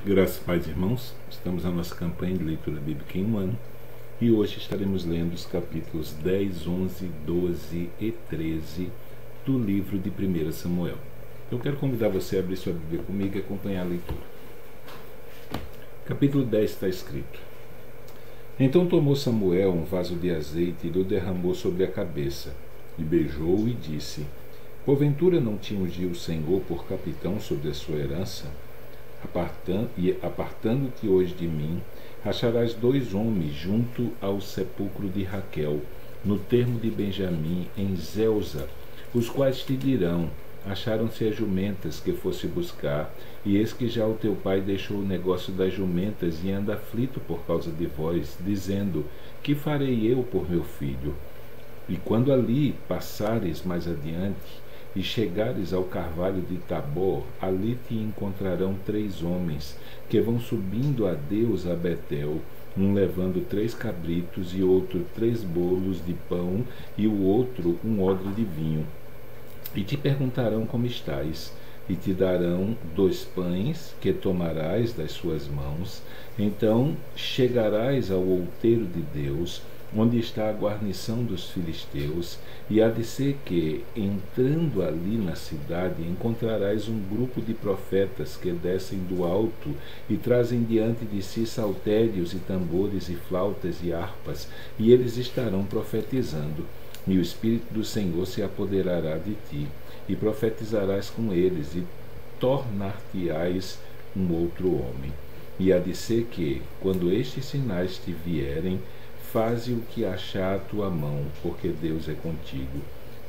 Graças a Paz, irmãos, estamos na nossa campanha de leitura bíblica em um ano e hoje estaremos lendo os capítulos 10, 11, 12 e 13 do livro de 1 Samuel. Eu quero convidar você a abrir sua Bíblia comigo e acompanhar a leitura. Capítulo 10 está escrito: Então tomou Samuel um vaso de azeite e o derramou sobre a cabeça, e beijou-o e disse: Porventura não te ungiu o Senhor por capitão sobre a sua herança? Apartando-te hoje de mim, acharás 2 homens junto ao sepulcro de Raquel, no termo de Benjamim, em Zelza, os quais te dirão: acharam-se as jumentas que fosse buscar, e eis que já o teu pai deixou o negócio das jumentas e anda aflito por causa de vós, dizendo: que farei eu por meu filho? E quando ali passares mais adiante, e chegares ao carvalho de Tabor, ali te encontrarão 3 homens, que vão subindo a Deus a Betel, um levando 3 cabritos, e outro 3 bolos de pão, e o outro um odre de vinho. E te perguntarão como estás, e te darão 2 pães, que tomarás das suas mãos. Então chegarás ao outeiro de Deus, onde está a guarnição dos filisteus, e há de ser que, entrando ali na cidade, encontrarás um grupo de profetas que descem do alto e trazem diante de si saltérios e tambores e flautas e harpas, e eles estarão profetizando. E o Espírito do Senhor se apoderará de ti, e profetizarás com eles, e tornar-te-ás um outro homem. E há de ser que, quando estes sinais te vierem, faze o que achar a tua mão, porque Deus é contigo.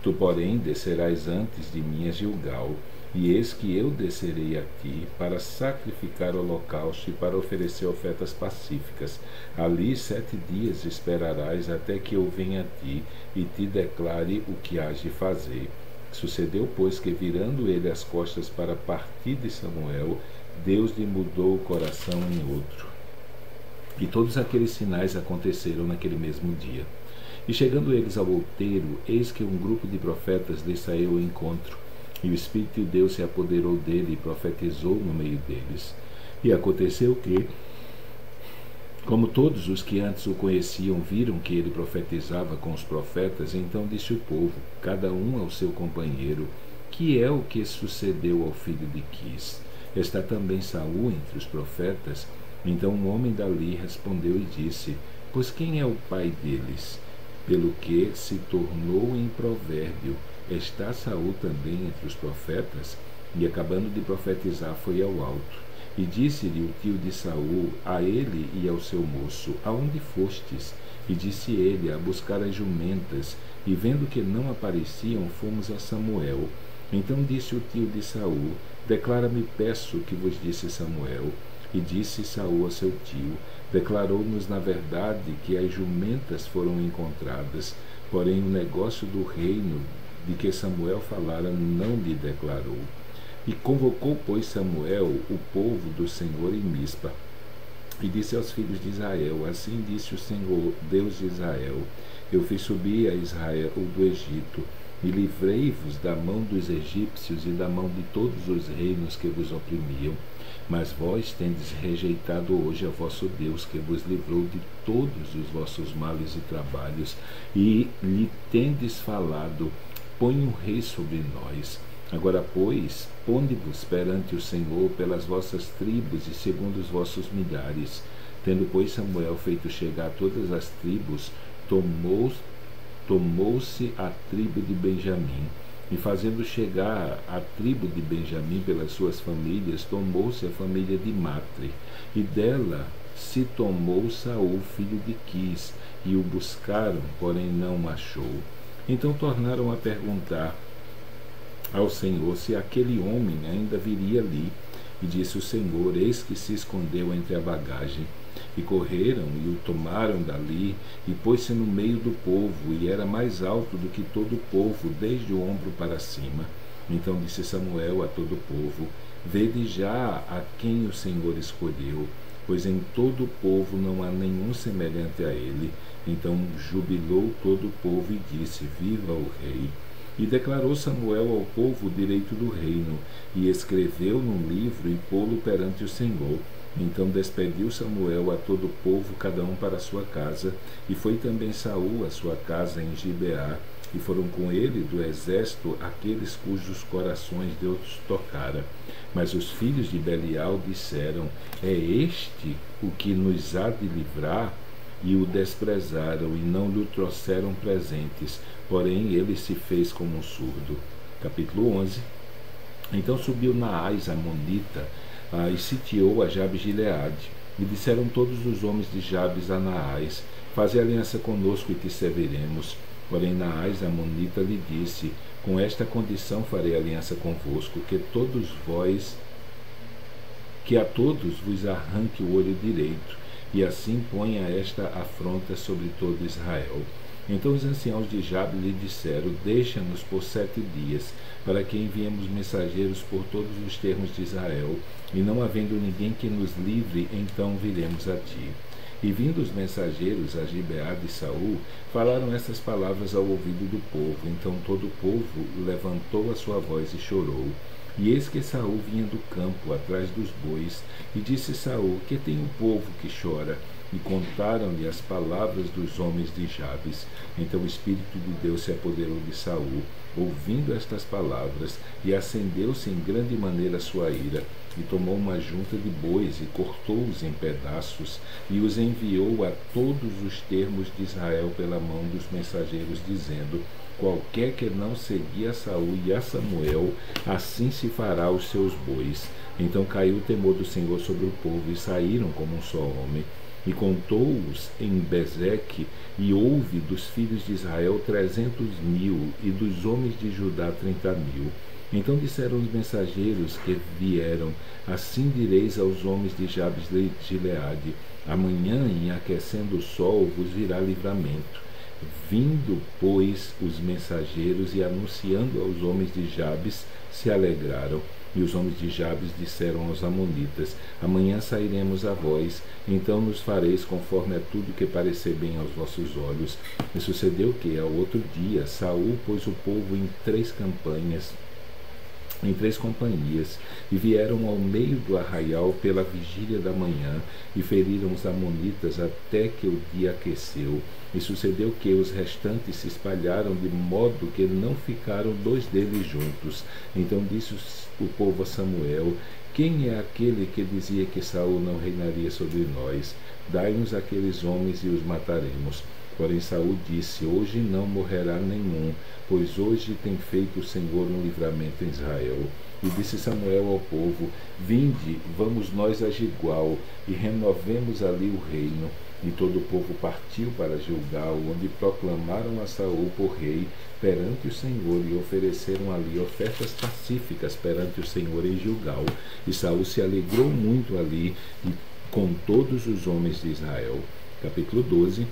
Tu, porém, descerás antes de mim a Gilgal, e eis que eu descerei a ti para sacrificar holocausto e para oferecer ofertas pacíficas. Ali 7 dias esperarás até que eu venha a ti e te declare o que hás de fazer. Sucedeu, pois, que virando ele as costas para partir de Samuel, Deus lhe mudou o coração em outro. E todos aqueles sinais aconteceram naquele mesmo dia. E chegando eles ao outeiro, eis que um grupo de profetas lhe saiu ao encontro, e o Espírito de Deus se apoderou dele e profetizou no meio deles. E aconteceu que, como todos os que antes o conheciam viram que ele profetizava com os profetas, então disse o povo, cada um ao seu companheiro: que é o que sucedeu ao filho de Quis? Está também Saul entre os profetas? Então um homem dali respondeu e disse: pois quem é o pai deles? Pelo que se tornou em provérbio: está Saul também entre os profetas? E acabando de profetizar, foi ao alto. E disse-lhe o tio de Saul, a ele e ao seu moço: aonde fostes? E disse ele: a buscar as jumentas. E vendo que não apareciam, fomos a Samuel. Então disse o tio de Saul: declara-me, peço, o que vos disse Samuel. E disse Saul a seu tio: declarou-nos na verdade que as jumentas foram encontradas, porém o negócio do reino de que Samuel falara não lhe declarou. E convocou, pois, Samuel o povo do Senhor em Mispa, e disse aos filhos de Israel: assim disse o Senhor, Deus de Israel: eu fiz subir a Israel do Egito, e livrei-vos da mão dos egípcios e da mão de todos os reinos que vos oprimiam. Mas vós tendes rejeitado hoje a vosso Deus, que vos livrou de todos os vossos males e trabalhos, e lhe tendes falado: põe um rei sobre nós. Agora, pois, ponde-vos perante o Senhor pelas vossas tribos e segundo os vossos milhares. Tendo, pois, Samuel feito chegar todas as tribos, tomou-se a tribo de Benjamim, e fazendo chegar a tribo de Benjamim pelas suas famílias, tomou-se a família de Matre, e dela se tomou Saul, filho de Quis, e o buscaram, porém não o achou. Então tornaram a perguntar ao Senhor se aquele homem ainda viria ali. E disse o Senhor: eis que se escondeu entre a bagagem. E correram e o tomaram dali, e pôs-se no meio do povo, e era mais alto do que todo o povo, desde o ombro para cima. Então disse Samuel a todo o povo: vede já a quem o Senhor escolheu, pois em todo o povo não há nenhum semelhante a ele. Então jubilou todo o povo e disse: viva o rei. E declarou Samuel ao povo o direito do reino, e escreveu num livro e pô-lo perante o Senhor. Então despediu Samuel a todo o povo, cada um para a sua casa, e foi também Saul à sua casa em Gibeá, e foram com ele do exército aqueles cujos corações Deus tocara. Mas os filhos de Belial disseram: é este o que nos há de livrar? E o desprezaram, e não lhe trouxeram presentes, porém ele se fez como um surdo. Capítulo 11. Então subiu Naás Amonita, e sitiou a Jabes-Gileade. E disseram todos os homens de Jabes a Naás: faze aliança conosco e te serviremos. Porém Naás Amonita lhe disse: com esta condição farei aliança convosco, que a todos vos arranque o olho direito, e assim ponha esta afronta sobre todo Israel. Então os anciãos de Jabe lhe disseram: deixa-nos por 7 dias, para que enviemos mensageiros por todos os termos de Israel, e não havendo ninguém que nos livre, então viremos a ti. E vindo os mensageiros a Gibeá de Saul, falaram essas palavras ao ouvido do povo. Então todo o povo levantou a sua voz e chorou. E eis que Saul vinha do campo, atrás dos bois, e disse Saul: que tem o povo que chora? E contaram-lhe as palavras dos homens de Jabes. Então o Espírito de Deus se apoderou de Saul, ouvindo estas palavras, e acendeu-se em grande maneira a sua ira, e tomou uma junta de bois, e cortou-os em pedaços, e os enviou a todos os termos de Israel pela mão dos mensageiros, dizendo: qualquer que não seguir a Saul e a Samuel, assim se fará aos seus bois. Então caiu o temor do Senhor sobre o povo, e saíram como um só homem. E contou-os em Bezeque, e houve dos filhos de Israel 300.000, e dos homens de Judá 30.000. Então disseram os mensageiros que vieram: assim direis aos homens de Jabes de Gileade: amanhã, em aquecendo o sol, vos virá livramento. Vindo, pois, os mensageiros e anunciando aos homens de Jabes, se alegraram. E os homens de Jabes disseram aos amonitas: amanhã sairemos a vós, então nos fareis conforme a tudo que parecer bem aos vossos olhos. E sucedeu que, ao outro dia, Saul pôs o povo em 3 companhias, e vieram ao meio do arraial pela vigília da manhã, e feriram os amonitas até que o dia aqueceu. E sucedeu que os restantes se espalharam, de modo que não ficaram 2 deles juntos. Então disse o povo a Samuel: quem é aquele que dizia que Saul não reinaria sobre nós? Dai-nos aqueles homens e os mataremos. Porém Saul disse: hoje não morrerá nenhum, pois hoje tem feito o Senhor um livramento em Israel. E disse Samuel ao povo: vinde, vamos nós a Gilgal, e renovemos ali o reino. E todo o povo partiu para Gilgal, onde proclamaram a Saul por rei perante o Senhor, e ofereceram ali ofertas pacíficas perante o Senhor em Gilgal. E Saul se alegrou muito ali, e com todos os homens de Israel. Capítulo 12.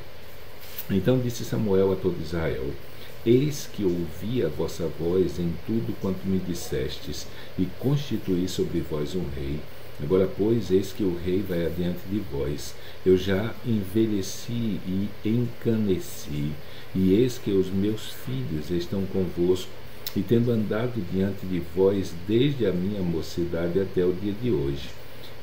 Então disse Samuel a todo Israel: eis que ouvi a vossa voz em tudo quanto me dissestes, e constituí sobre vós um rei. Agora, pois, eis que o rei vai adiante de vós. Eu já envelheci e encaneci, e eis que os meus filhos estão convosco, e tendo andado diante de vós desde a minha mocidade até o dia de hoje.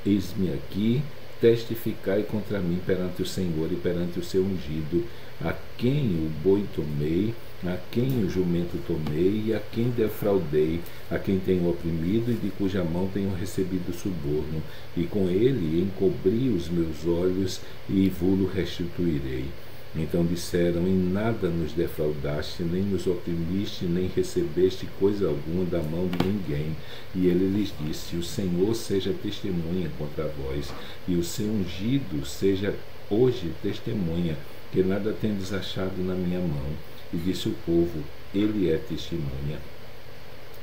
Eis-me aqui, testificai contra mim perante o Senhor e perante o seu ungido, a quem o boi tomei, a quem o jumento tomei, e a quem defraudei, a quem tenho oprimido e de cuja mão tenho recebido suborno, e com ele encobri os meus olhos e vos restituirei. Então disseram: em nada nos defraudaste, nem nos oprimiste, nem recebeste coisa alguma da mão de ninguém. E ele lhes disse: o Senhor seja testemunha contra vós, e o seu ungido seja hoje testemunha, que nada tendes achado na minha mão. E disse o povo: ele é testemunha.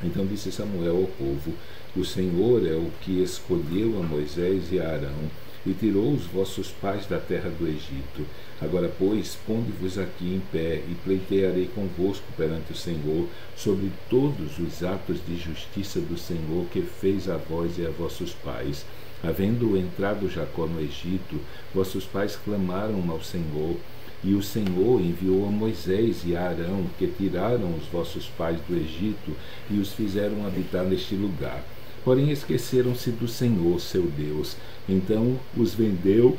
Então disse Samuel ao povo: o Senhor é o que escolheu a Moisés e a Arão, e tirou os vossos pais da terra do Egito. Agora, pois, ponde-vos aqui em pé, e pleitearei convosco perante o Senhor sobre todos os atos de justiça do Senhor que fez a vós e a vossos pais. Havendo entrado Jacó no Egito, vossos pais clamaram ao Senhor, E o Senhor enviou a Moisés e a Arão, que tiraram os vossos pais do Egito e os fizeram habitar neste lugar. Porém esqueceram-se do Senhor, seu Deus. Então os vendeu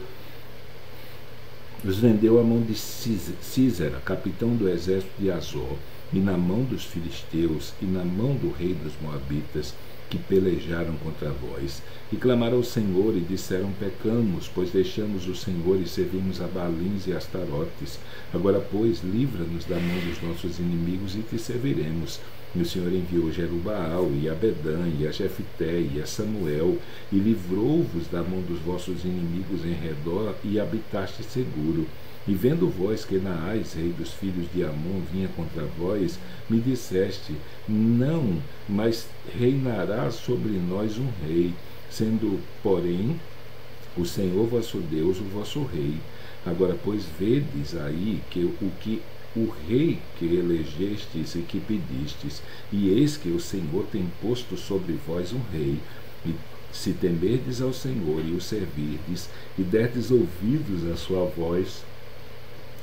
à mão de Císera, capitão do exército de Azor, e na mão dos filisteus, e na mão do rei dos moabitas, que pelejaram contra vós. E clamaram ao Senhor, e disseram: pecamos, pois deixamos o Senhor e servimos a Baalins e Astarotes. Agora, pois, livra-nos da mão dos nossos inimigos, e te serviremos. E o Senhor enviou Jerubaal, e a Bedã, e a Jefté, e a Samuel, e livrou-vos da mão dos vossos inimigos em redor, e habitaste seguro. E vendo vós que Naás, rei dos filhos de Amon, vinha contra vós, me disseste: não, mas reinará sobre nós um rei, sendo, porém, o Senhor vosso Deus o vosso rei. Agora, pois, vedes aí o rei que elegestes e que pedistes, e eis que o Senhor tem posto sobre vós um rei. E se temerdes ao Senhor e o servirdes, e derdes ouvidos à sua voz,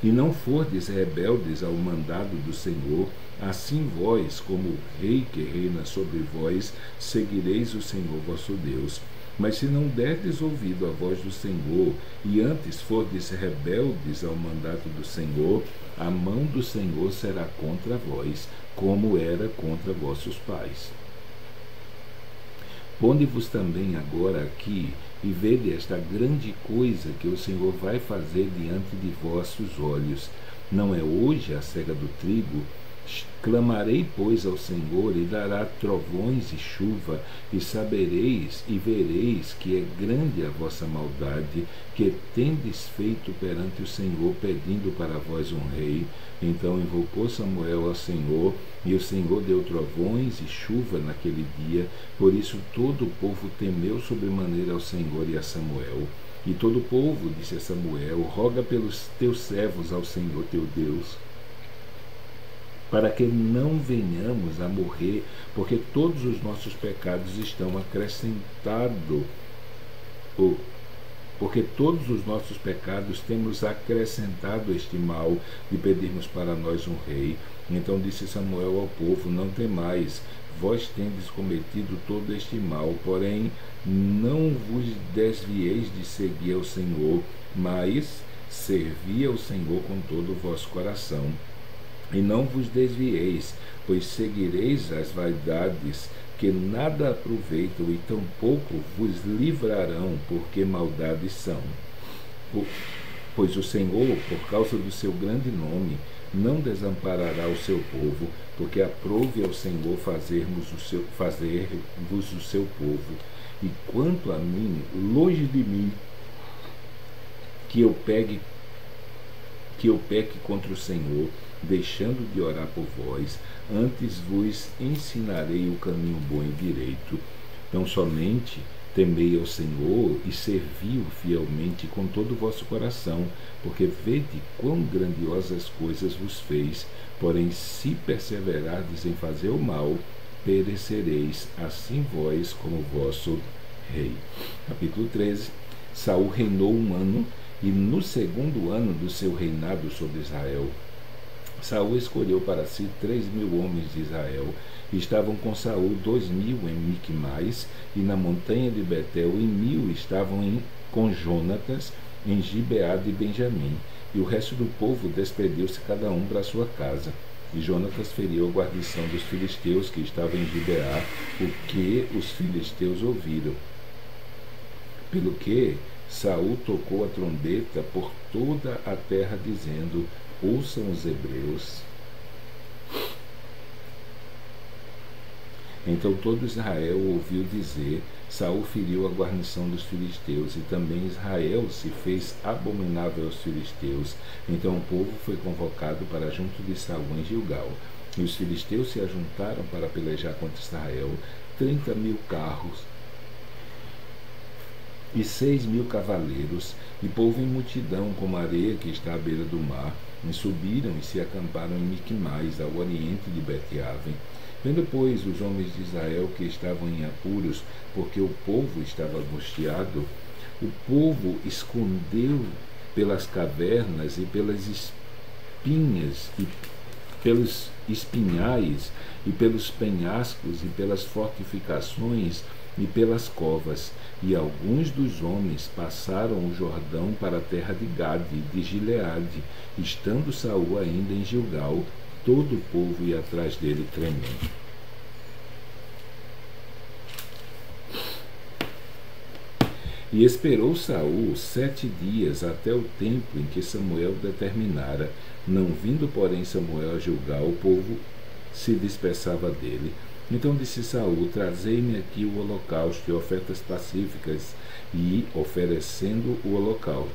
e não fordes rebeldes ao mandado do Senhor, assim vós, como o rei que reina sobre vós, seguireis o Senhor vosso Deus. Mas se não derdes ouvido à voz do Senhor, e antes fordes rebeldes ao mandato do Senhor, a mão do Senhor será contra vós, como era contra vossos pais. Ponde-vos também agora aqui, e vede esta grande coisa que o Senhor vai fazer diante de vossos olhos. Não é hoje a cega do trigo? Clamarei, pois, ao Senhor, e dará trovões e chuva, e sabereis e vereis que é grande a vossa maldade, que tendes feito perante o Senhor, pedindo para vós um rei. Então invocou Samuel ao Senhor, e o Senhor deu trovões e chuva naquele dia. Por isso todo o povo temeu sobremaneira ao Senhor e a Samuel. E todo o povo disse a Samuel: roga pelos teus servos ao Senhor teu Deus, para que não venhamos a morrer, porque todos os nossos pecados estão acrescentados, porque todos os nossos pecados temos acrescentado este mal de pedirmos para nós um rei. Então disse Samuel ao povo: não temais, vós tendes cometido todo este mal, porém não vos desvieis de seguir ao Senhor, mas servi ao Senhor com todo o vosso coração. E não vos desvieis, pois seguireis as vaidades que nada aproveitam, e tampouco vos livrarão, porque maldades são. Pois o Senhor, por causa do seu grande nome, não desamparará o seu povo, porque aprove ao Senhor fazer-vos o seu povo. E quanto a mim, longe de mim que eu peque contra o Senhor, deixando de orar por vós, antes vos ensinarei o caminho bom e direito. Não somente temei ao Senhor e servi-o fielmente com todo o vosso coração, porque vede quão grandiosas coisas vos fez. Porém, se perseverardes em fazer o mal, perecereis, assim vós como o vosso rei. Capítulo 13. Saul reinou 1 ano, e no 2º ano do seu reinado sobre Israel, Saul escolheu para si 3.000 homens de Israel. Estavam com Saul 2.000 em Miquimais, e na montanha de Betel, e 1.000 estavam com Jonatas em Gibeá de Benjamim. E o resto do povo despediu-se cada um para a sua casa. E Jonatas feriu a guarnição dos filisteus que estavam em Gibeá, o que os filisteus ouviram. Pelo que Saul tocou a trombeta por toda a terra, dizendo: ouçam os hebreus. Então todo Israel ouviu dizer: Saul feriu a guarnição dos filisteus, e também Israel se fez abominável aos filisteus. Então o povo foi convocado para junto de Saul em Gilgal. E os filisteus se ajuntaram para pelejar contra Israel, 30.000 carros e 6.000 cavaleiros, e povo em multidão, como a areia que está à beira do mar. E subiram e se acamparam em Miquimais, ao oriente de Bet-Aven. Vendo, pois, os homens de Israel que estavam em apuros, porque o povo estava angustiado, o povo escondeu pelas cavernas e pelas espinhas e pelos espinhais e pelos penhascos e pelas fortificações e pelas covas. E alguns dos homens passaram o Jordão para a terra de Gade e de Gileade, estando Saul ainda em Gilgal. Todo o povo ia atrás dele tremendo. E esperou Saul 7 dias até o tempo em que Samuel determinara. Não vindo, porém, Samuel a Gilgal, o povo se dispersava dele. Então disse Saul: trazei-me aqui o holocausto e ofertas pacíficas, e ofereceu o holocausto.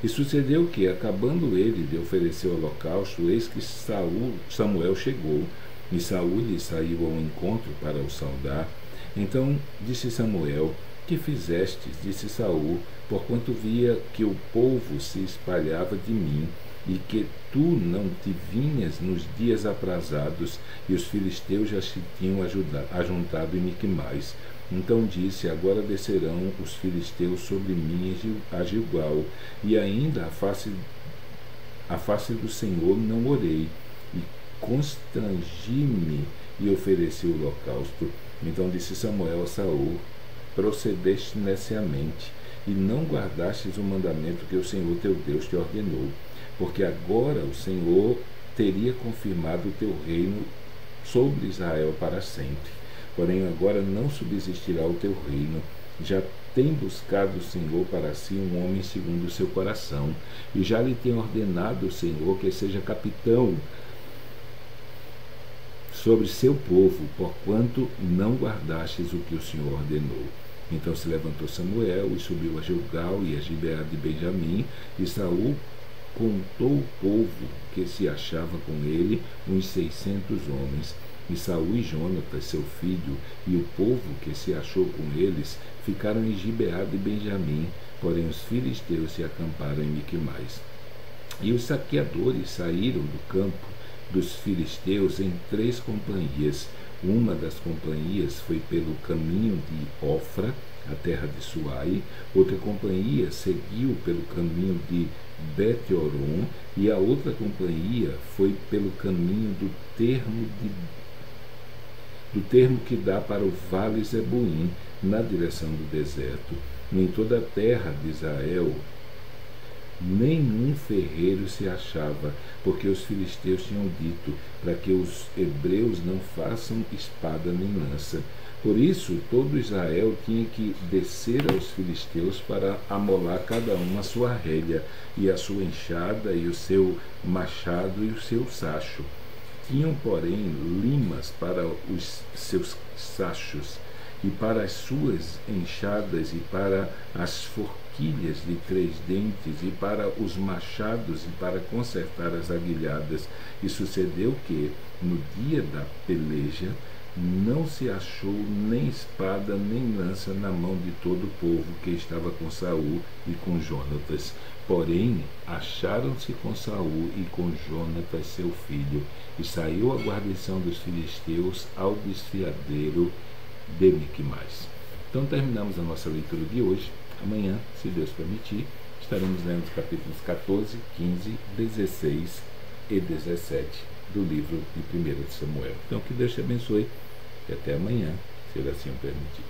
E sucedeu que, acabando ele de oferecer o holocausto, eis que Samuel chegou, e Saul lhe saiu ao encontro para o saudar. Então disse Samuel: que fizestes? Disse Saul: porquanto via que o povo se espalhava de mim, e que tu não te vinhas nos dias aprazados, e os filisteus já se tinham ajuntado em Miquimais. Então disse: agora descerão os filisteus sobre mim a Gilgal, e ainda a face do Senhor não orei, e constrangi-me e ofereci o holocausto. Então disse Samuel a Saul: procedeste neciamente, e não guardastes o mandamento que o Senhor teu Deus te ordenou, porque agora o Senhor teria confirmado o teu reino sobre Israel para sempre. Porém agora não subsistirá o teu reino. Já tem buscado o Senhor para si um homem segundo o seu coração, e já lhe tem ordenado o Senhor que seja capitão sobre seu povo, porquanto não guardastes o que o Senhor ordenou. Então se levantou Samuel e subiu a Gilgal e a Gibeá de Benjamim, e Saul contou o povo que se achava com ele, uns 600 homens. E Saul e Jonatas, seu filho, e o povo que se achou com eles, ficaram em Gibeá de Benjamim, porém os filisteus se acamparam em Miquimais. E os saqueadores saíram do campo dos filisteus em 3 companhias. Uma das companhias foi pelo caminho de Ofra, a terra de Suai. Outra companhia seguiu pelo caminho de Bet-Horon, e a outra companhia foi pelo caminho do termo que dá para o vale Zebuim, na direção do deserto. Em toda a terra de Israel nenhum ferreiro se achava, porque os filisteus tinham dito, para que os hebreus não façam espada nem lança. Por isso todo Israel tinha que descer aos filisteus para amolar cada um a sua relha, e a sua enxada, e o seu machado, e o seu sacho. Tinham, porém, limas para os seus sachos, e para as suas enxadas, e para as forquilhas de 3 dentes, e para os machados, e para consertar as aguilhadas. E sucedeu que, no dia da peleja, não se achou nem espada nem lança na mão de todo o povo que estava com Saul e com Jonatas. Porém, acharam-se com Saul e com Jonatas seu filho, e saiu a guarnição dos filisteus ao desfiadeiro de Miquimais. Então terminamos a nossa leitura de hoje. Amanhã, se Deus permitir, estaremos lendo os capítulos 14, 15, 16 e 17 do livro de 1 de Samuel. Então que Deus te abençoe e até amanhã, se Ele assim o permitir.